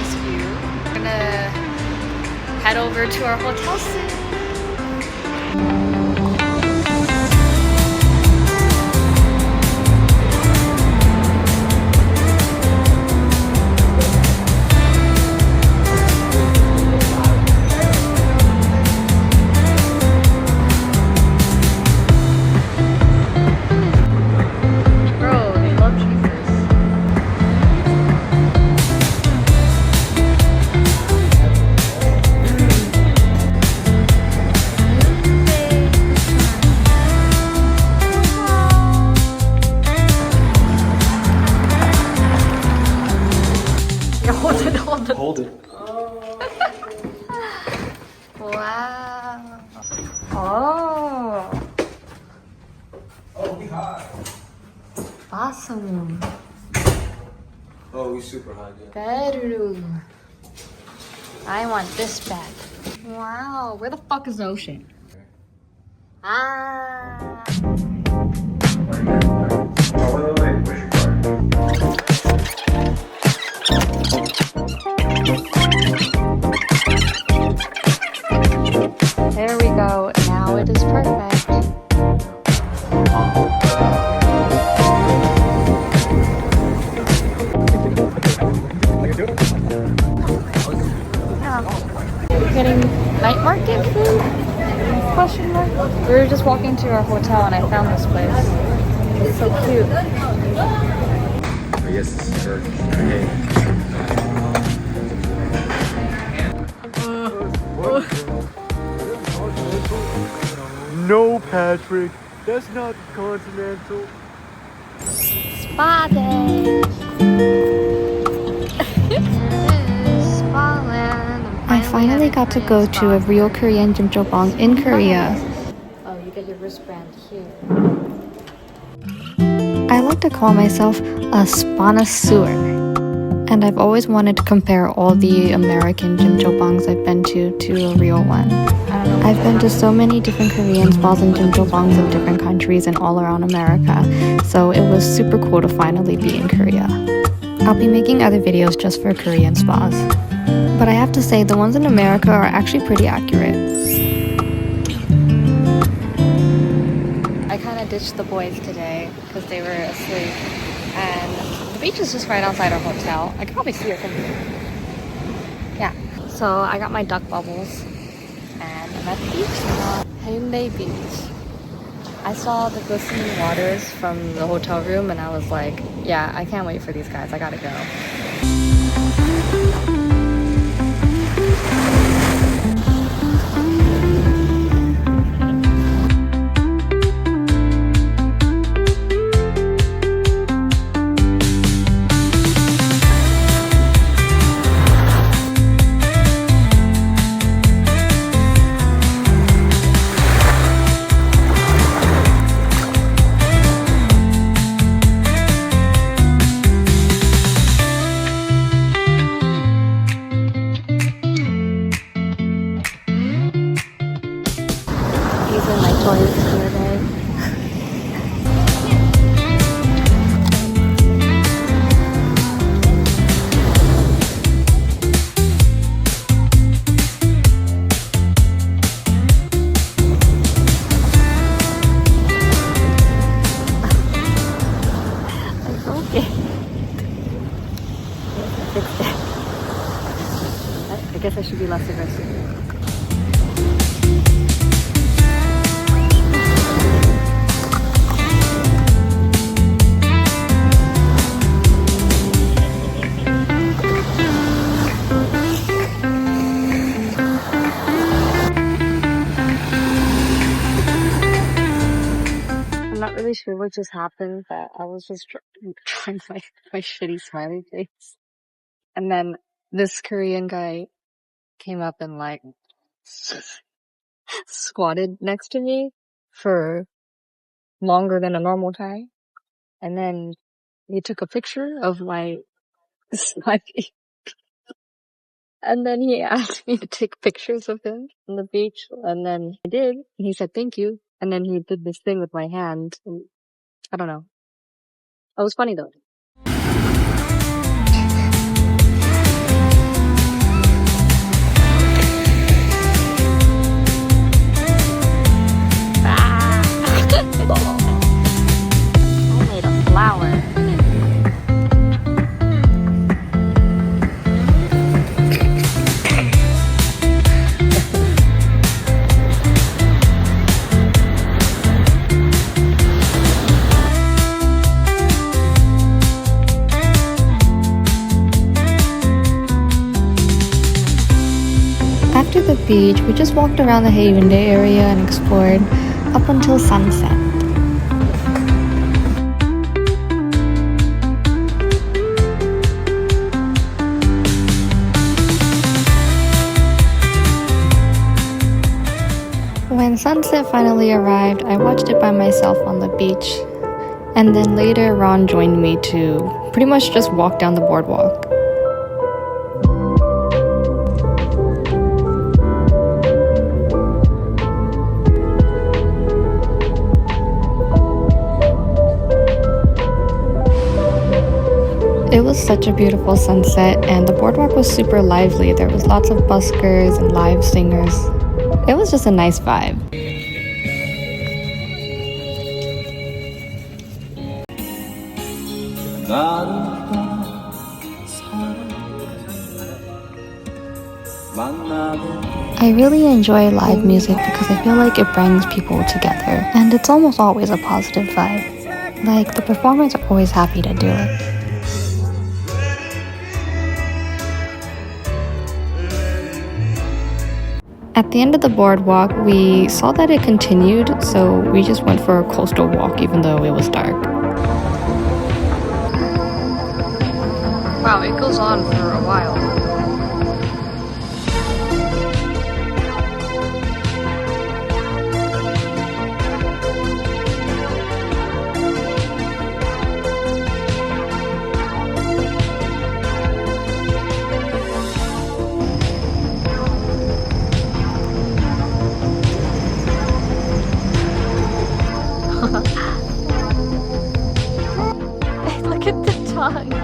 nice view. We're gonna head over to our hotel soon. Hold it. Wow. Oh. Oh, we high. Awesome. Oh, we super high, yeah. Bedroom. I want this bed. Wow. Where the fuck is the ocean? Ah. There we go. Now it is perfect. We're getting night market food? Question mark. We were just walking to our hotel and I found this place. It's so cute. I guess this is her. No, Patrick, that's not continental. Spa day. Spa land. I finally got to go to a real Korean jjimjilbang in Korea. Oh, you get your wristband here. I like to call myself a connoisseur, and I've always wanted to compare all the American jjimjilbangs I've been to a real one. I've been to so many different Korean spas and jjimjilbangs of different countries and all around America, so it was super cool to finally be in Korea. I'll be making other videos just for Korean spas, but I have to say the ones in America are actually pretty accurate. I kind of ditched the boys today because they were asleep, and the beach is just right outside our hotel. I can probably see it from here. Yeah, so I got my duck bubbles and I'm at the beach now. Haeundae Beach. I saw the glistening waters from the hotel room and I was like, yeah, I can't wait for these guys. I gotta go. Using my toys for the day. It's okay. Fixed it. I guess I should be less aggressive. I'm not really sure what just happened, but I was just trying my shitty smiley face. And then this Korean guy came up and like squatted next to me for longer than a normal time. And then he took a picture of my smiley. And then he asked me to take pictures of him on the beach. And then I did. And he said, thank you. And then he did this thing with my hand. And I don't know. It was funny though. beach, we just walked around the Haeundae area and explored up until sunset. When sunset finally arrived, I watched it by myself on the beach. And then later, Ron joined me to pretty much just walk down the boardwalk. It was such a beautiful sunset, and the boardwalk was super lively. There was lots of buskers and live singers. It was just a nice vibe. I really enjoy live music because I feel like it brings people together, and it's almost always a positive vibe. Like, the performers are always happy to do it. At the end of the boardwalk, we saw that it continued, so we just went for a coastal walk even though it was dark. Wow, it goes on for a while. Look at the tongue.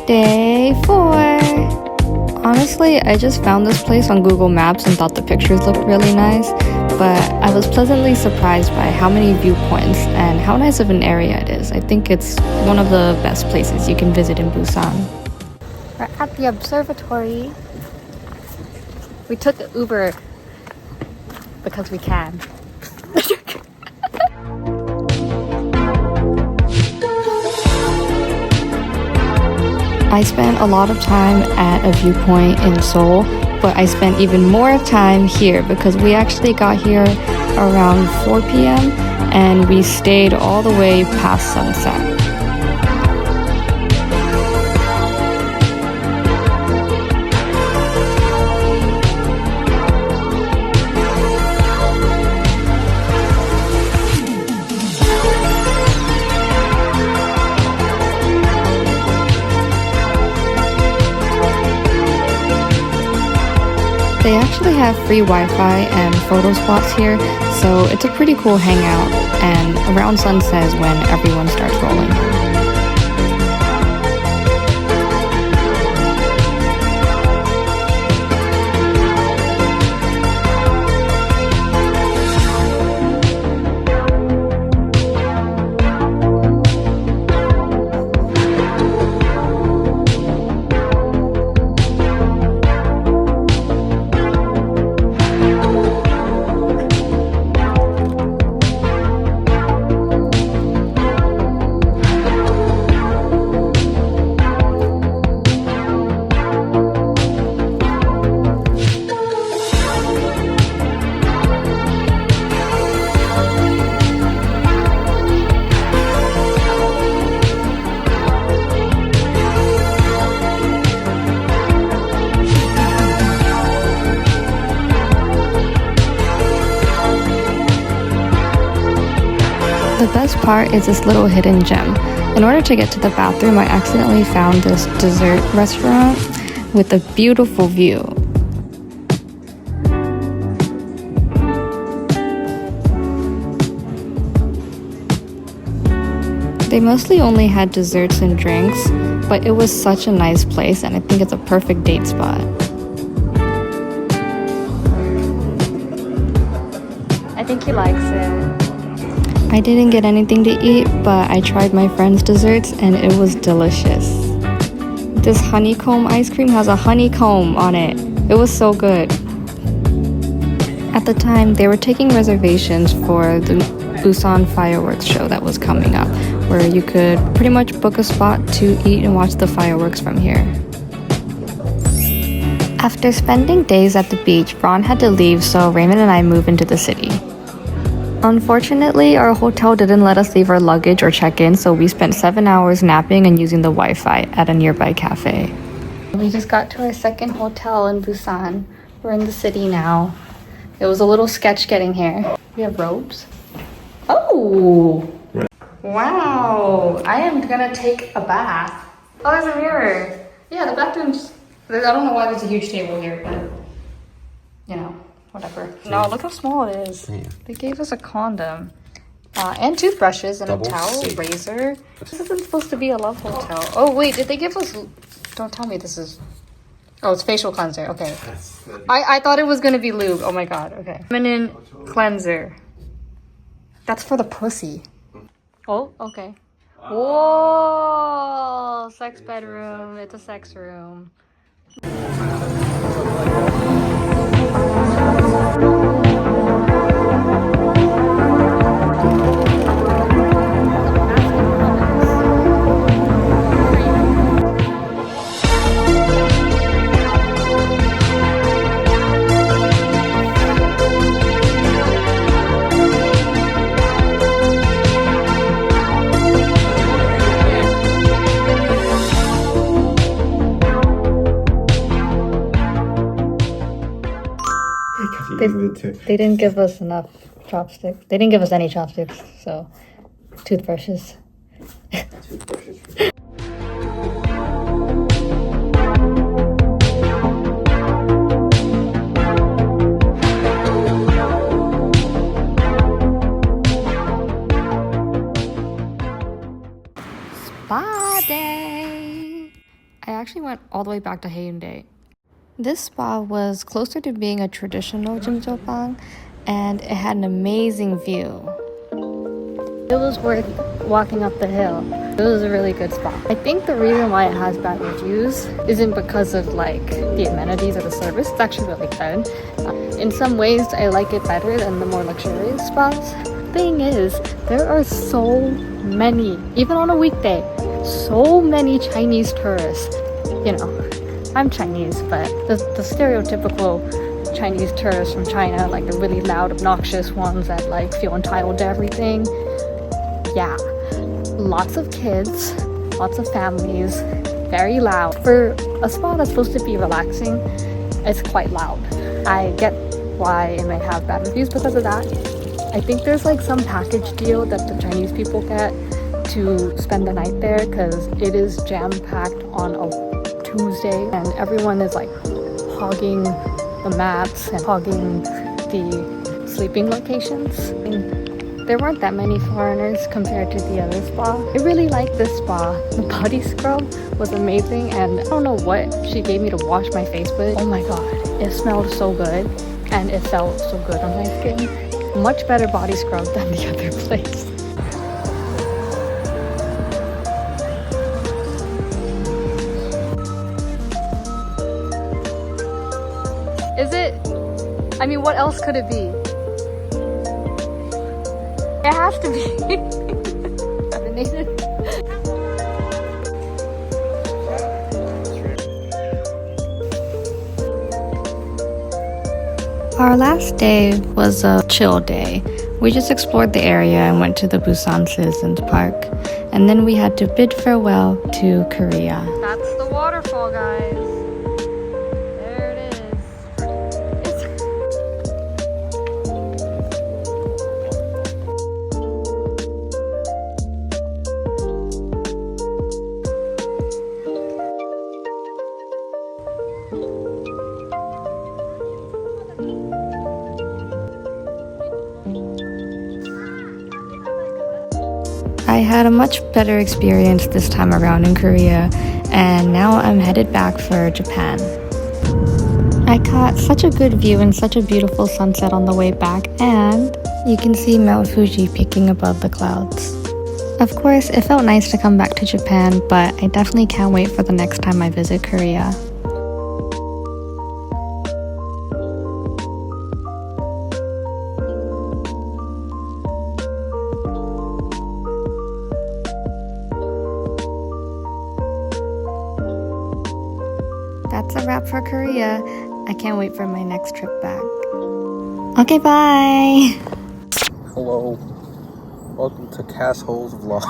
Day 4! Honestly, I just found this place on Google Maps and thought the pictures looked really nice, but I was pleasantly surprised by how many viewpoints and how nice of an area it is. I think it's one of the best places you can visit in Busan. We're at the observatory. We took Uber because we can. I spent a lot of time at a viewpoint in Seoul, but I spent even more time here because we actually got here around 4 p.m. and we stayed all the way past sunset. They actually have free Wi-Fi and photo spots here, so it's a pretty cool hangout, and around sunset is when everyone starts rolling. The best part is this little hidden gem. In order to get to the bathroom, I accidentally found this dessert restaurant with a beautiful view. They mostly only had desserts and drinks, but it was such a nice place and I think it's a perfect date spot. I think he likes it. I didn't get anything to eat, but I tried my friend's desserts and it was delicious. This honeycomb ice cream has a honeycomb on it. It was so good. At the time, they were taking reservations for the Busan fireworks show that was coming up, where you could pretty much book a spot to eat and watch the fireworks from here. After spending days at the beach, Ron had to leave, so Raymond and I moved into the city. Unfortunately, our hotel didn't let us leave our luggage or check in, so we spent 7 hours napping and using the Wi-Fi at a nearby cafe. We just got to our second hotel in Busan. We're in the city now. It was a little sketch getting here. We have robes. Oh! Wow! I am gonna take a bath. Oh, there's a mirror. Yeah, the bathroom's... I don't know why there's a huge table here, but... You know, whatever. No, look how small it is. Yeah. They gave us a condom. And toothbrushes and Double a towel, safe. razor. This isn't supposed to be a love hotel. Oh, wait, did they give us... Don't tell me this is... Oh, it's facial cleanser. Okay. I thought it was gonna be lube. Oh my god. Okay. Feminine cleanser. That's for the pussy. Oh, okay. Whoa! Sex bedroom. It's a sex room. They didn't give us enough chopsticks. They didn't give us any chopsticks, so toothbrushes. Spa day! I actually went all the way back to Haeundae. This spa was closer to being a traditional jjimjilbang, and it had an amazing view. It was worth walking up the hill. It was a really good spot. I think the reason why it has bad reviews isn't because of like the amenities or the service. It's actually really good. In some ways, I like it better than the more luxurious spots. Thing is, there are so many, even on a weekday, so many Chinese tourists. You know, I'm Chinese, but the stereotypical Chinese tourists from China, like the really loud, obnoxious ones that like feel entitled to everything. Yeah, lots of kids, lots of families, very loud. For a spa that's supposed to be relaxing, it's quite loud. I get why it may have bad reviews because of that. I think there's like some package deal that the Chinese people get to spend the night there because it is jam-packed on a Tuesday and everyone is like hogging the mats and hogging the sleeping locations. And there weren't that many foreigners compared to the other spa. I really liked this spa. The body scrub was amazing and I don't know what she gave me to wash my face with. Oh my god, it smelled so good and it felt so good on my skin. Much better body scrub than the other place. Is it? I mean, what else could it be? It has to be. Carbonated. Our last day was a chill day. We just explored the area and went to the Busan Citizens Park. And then we had to bid farewell to Korea. That's the waterfall, guys. There it is. I had a much better experience this time around in Korea, and now I'm headed back for Japan. I caught such a good view and such a beautiful sunset on the way back, and you can see Mount Fuji peeking above the clouds. Of course, it felt nice to come back to Japan, but I definitely can't wait for the next time I visit Korea. That's a wrap for Korea. I can't wait for my next trip back. Okay, bye! Hello. Welcome to Casshole's vlog.